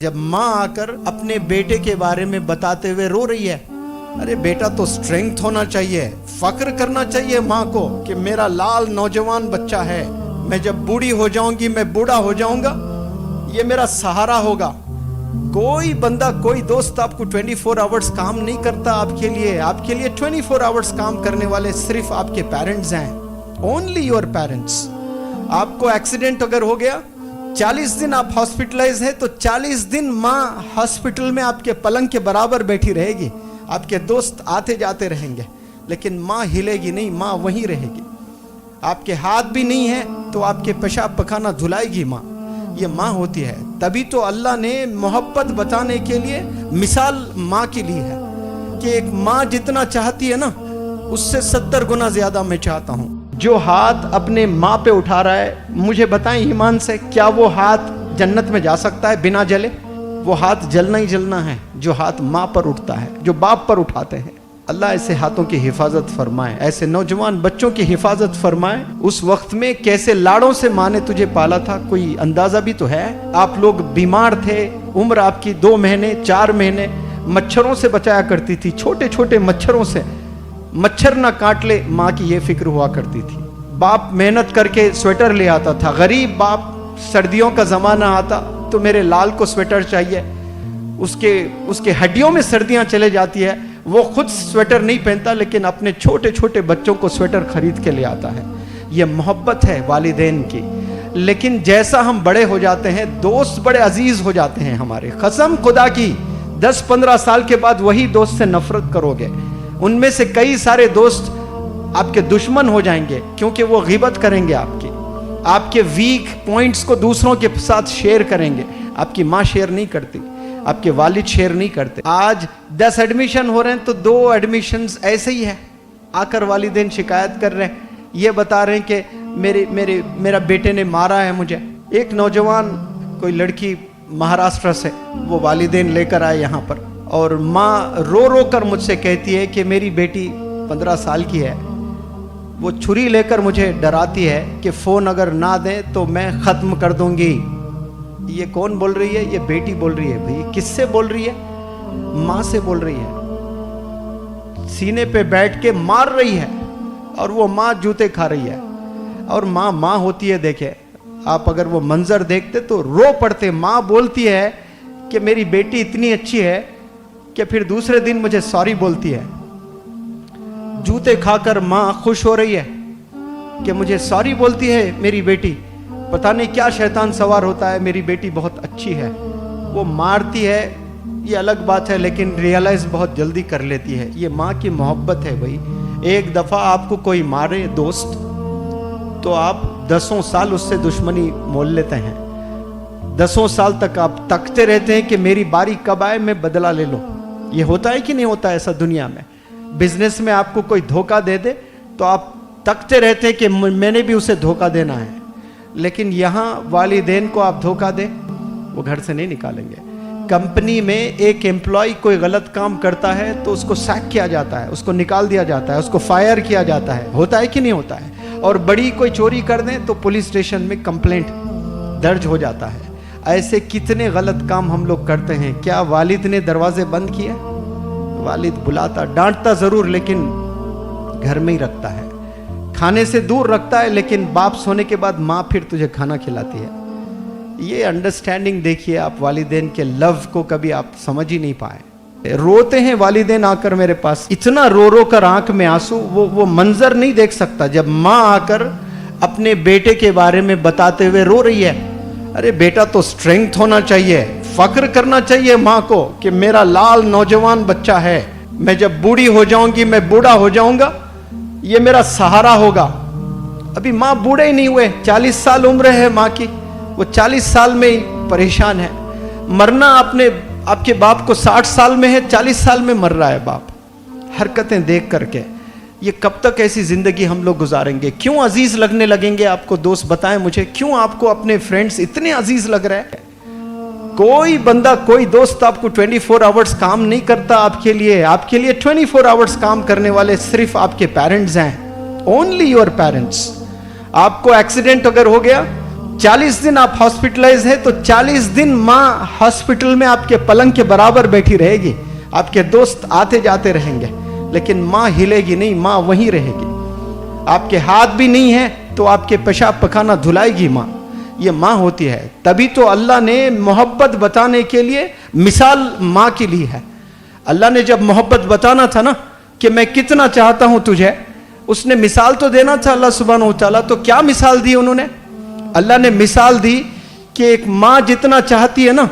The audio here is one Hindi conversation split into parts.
जब माँ आकर अपने बेटे के बारे में बताते हुए रो रही है, अरे बेटा तो स्ट्रेंथ होना चाहिए, फक्र करना चाहिए माँ को कि मेरा लाल नौजवान बच्चा है, मैं जब बूढ़ी हो जाऊंगी, मैं बूढ़ा हो जाऊंगा, ये मेरा सहारा होगा। कोई बंदा, कोई दोस्त आपको 24 आवर्स काम नहीं करता आपके लिए 24 आवर्स काम करने वाले सिर्फ आपके पेरेंट्स हैं, ओनली योर पेरेंट्स। आपको एक्सीडेंट अगर हो गया, 40 दिन आप हॉस्पिटलाइज है तो 40 दिन माँ हॉस्पिटल में आपके पलंग के बराबर बैठी रहेगी, आपके दोस्त आते जाते रहेंगे, लेकिन माँ हिलेगी नहीं, माँ वहीं रहेगी। आपके हाथ भी नहीं है तो आपके पेशाब पखाना धुलाएगी माँ, ये माँ होती है। तभी तो अल्लाह ने मोहब्बत बताने के लिए मिसाल माँ की ली है कि एक माँ जितना चाहती है ना, उससे 70 गुना ज्यादा मैं चाहता हूँ। जो हाथ अपने माँ पे उठा रहा है, मुझे बताएं ईमान से, क्या वो हाथ जन्नत में जा सकता है बिना जले? वो हाथ जलना ही जलना है जो हाथ माँ पर उठता है, जो बाप पर उठाते हैं। अल्लाह ऐसे हाथों की हिफाजत फरमाए, ऐसे नौजवान बच्चों की हिफाजत फरमाए। उस वक्त में कैसे लाड़ों से माँ ने तुझे पाला था, कोई अंदाजा भी तो है। आप लोग बीमार थे, उम्र आपकी 2 महीने 4 महीने, मच्छरों से बचाया करती थी, छोटे छोटे मच्छरों से, मच्छर ना काट ले, माँ की ये फिक्र हुआ करती थी। बाप मेहनत करके स्वेटर ले आता था, गरीब बाप, सर्दियों का जमाना आता तो मेरे लाल को स्वेटर चाहिए, उसके हड्डियों में सर्दियां चले जाती है, वो खुद स्वेटर नहीं पहनता लेकिन अपने छोटे छोटे बच्चों को स्वेटर खरीद के ले आता है। ये मोहब्बत है वालिदैन की। लेकिन जैसा हम बड़े हो जाते हैं, दोस्त बड़े अजीज हो जाते हैं हमारे, कसम खुदा की 10-15 साल के बाद वही दोस्त से नफरत करोगे, उनमें से कई सारे दोस्त आपके दुश्मन हो जाएंगे, क्योंकि वो गिबत करेंगे आपके वीक पॉइंट्स को दूसरों के साथ शेयर करेंगे। आपकी माँ शेयर नहीं करती, आपके वालिद शेयर नहीं करते। आज 10 एडमिशन हो रहे हैं तो 2 एडमिशंस ऐसे ही है, आकर वालिदैन शिकायत कर रहे हैं, ये बता रहे हैं कि मेरा बेटे ने मारा है मुझे। एक नौजवान, कोई लड़की महाराष्ट्र से, वो वालिदैन लेकर आए यहाँ पर, और माँ रो रो कर मुझसे कहती है कि मेरी बेटी 15 साल की है, वो छुरी लेकर मुझे डराती है कि फ़ोन अगर ना दें तो मैं ख़त्म कर दूंगी। ये कौन बोल रही है? ये बेटी बोल रही है। भाई किससे बोल रही है? माँ से बोल रही है, सीने पे बैठ के मार रही है, और वो माँ जूते खा रही है। और माँ माँ होती है। देखे आप, अगर वो मंजर देखते तो रो पड़ते। माँ बोलती है कि मेरी बेटी इतनी अच्छी है कि फिर दूसरे दिन मुझे सॉरी बोलती है। जूते खाकर माँ खुश हो रही है कि मुझे सॉरी बोलती है मेरी बेटी। पता नहीं क्या शैतान सवार होता है, मेरी बेटी बहुत अच्छी है। वो मारती है, ये अलग बात है, लेकिन रियलाइज बहुत जल्दी कर लेती है। ये माँ की मोहब्बत है भाई। एक दफ़ा आपको कोई मारे दोस्त, तो आप 10 साल उससे दुश्मनी मोल लेते हैं। 10 साल तक आप तकते रहते हैं कि मेरी बारी कब आए, मैं बदला ले लूं। ये होता है कि नहीं होता ऐसा दुनिया में? बिजनेस में आपको कोई धोखा दे दे तो आप तकते रहते हैं कि मैंने भी उसे धोखा देना है। लेकिन यहाँ वालिदैन को आप धोखा दे, वो घर से नहीं निकालेंगे। कंपनी में एक एम्प्लॉय कोई गलत काम करता है तो उसको सैक किया जाता है, उसको निकाल दिया जाता है, उसको फायर किया जाता है। होता है कि नहीं होता है? और बड़ी कोई चोरी कर दें तो पुलिस स्टेशन में कंप्लेंट दर्ज हो जाता है। ऐसे कितने गलत काम हम लोग करते हैं। क्या वालिद ने दरवाजे बंद किए? वालिद बुलाता, डांटता जरूर, लेकिन घर में ही रखता है, खाने से दूर रखता है, लेकिन बाप सोने के बाद माँ फिर तुझे खाना खिलाती है। ये अंडरस्टैंडिंग देखिए आप, वालिदैन के लव को कभी आप समझ ही नहीं पाए। रोते हैं वालिदैन आकर मेरे पास, इतना रो रो कर आंख में आंसू, वो मंजर नहीं देख सकता। जब माँ आकर अपने बेटे के बारे में बताते हुए रो रही है, अरे बेटा तो स्ट्रेंथ होना चाहिए, फक्र करना चाहिए माँ को कि मेरा लाल नौजवान बच्चा है, मैं जब बूढ़ी हो जाऊंगी, मैं बूढ़ा हो जाऊंगा, ये मेरा सहारा होगा। अभी माँ बूढ़े ही नहीं हुए, 40 साल उम्र है माँ की, वो 40 साल में ही परेशान है। मरना आपके बाप को 60 साल में है, 40 साल में मर रहा है बाप। हरकतें देख करके ये कब तक ऐसी जिंदगी हम लोग गुजारेंगे? क्यों अजीज लगने लगेंगे आपको दोस्त? बताएं मुझे, क्यों आपको अपने फ्रेंड्स इतने अजीज लग रहे हैं? कोई बंदा, कोई दोस्त आपको 24 आवर्स काम नहीं करता आपके लिए 24 आवर्स काम करने वाले सिर्फ आपके पेरेंट्स हैं, ओनली योर पेरेंट्स। आपको एक्सीडेंट अगर हो गया, 40 दिन आप हॉस्पिटलाइज है तो 40 दिन माँ हॉस्पिटल में आपके पलंग के बराबर बैठी रहेगी, आपके दोस्त आते जाते रहेंगे, लेकिन माँ हिलेगी नहीं, माँ वहीं रहेगी। आपके हाथ भी नहीं है तो आपके पेशाब पखाना धुलाएगी माँ, ये माँ होती है। तभी तो अल्लाह ने मोहब्बत बताने के लिए मिसाल माँ की ली है। अल्लाह ने जब मोहब्बत बताना था ना कि मैं कितना चाहता हूं तुझे, उसने मिसाल तो देना था अल्लाह सुब्हानहू व तआला। तो क्या मिसाल दी उन्होंने? अल्लाह ने मिसाल दी कि एक माँ जितना चाहती है ना,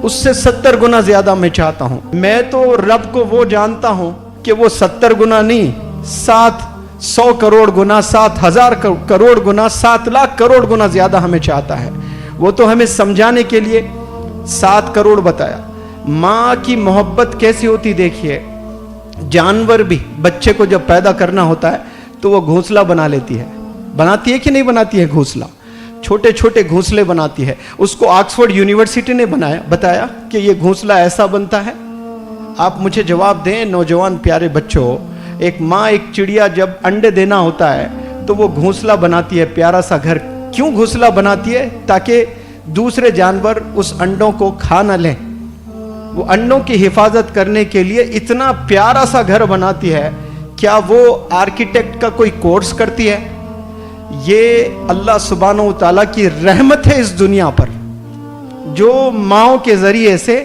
उससे 70 गुना ज्यादा मैं चाहता हूं। मैं तो रब को वो जानता हूं कि वो 70 गुना नहीं, 700 करोड़ गुना, 7,000 करोड़ गुना, 7 लाख करोड़ गुना ज्यादा हमें चाहता है। वो तो हमें समझाने के लिए 7 करोड़ बताया। माँ की मोहब्बत कैसी होती देखिए, जानवर भी बच्चे को जब पैदा करना होता है तो वो घोंसला बना लेती है, बनाती है कि नहीं बनाती है घोंसला, छोटे छोटे घोंसले बनाती है। उसको ऑक्सफोर्ड यूनिवर्सिटी ने बताया कि ये घोंसला ऐसा बनता है। आप मुझे जवाब दें नौजवान प्यारे बच्चों, एक माँ एक चिड़िया जब अंडे देना होता है तो वो घोंसला बनाती है, प्यारा सा घर। क्यों घोंसला बनाती है? ताकि दूसरे जानवर उस अंडों को खा न लें। वो अंडों की हिफाजत करने के लिए इतना प्यारा सा घर बनाती है। क्या वो आर्किटेक्ट का कोई कोर्स करती है? ये अल्लाह सुब्हानहू व तआला की रहमत है इस दुनिया पर, जो माओ के जरिए से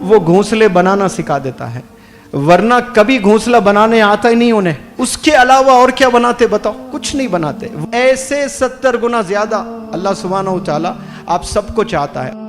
वो घोंसले बनाना सिखा देता है, वरना कभी घोंसला बनाने आता ही नहीं उन्हें। उसके अलावा और क्या बनाते बताओ? कुछ नहीं बनाते। ऐसे 70 गुना ज्यादा अल्लाह सुब्हानहू व तआला आप सबको चाहता है।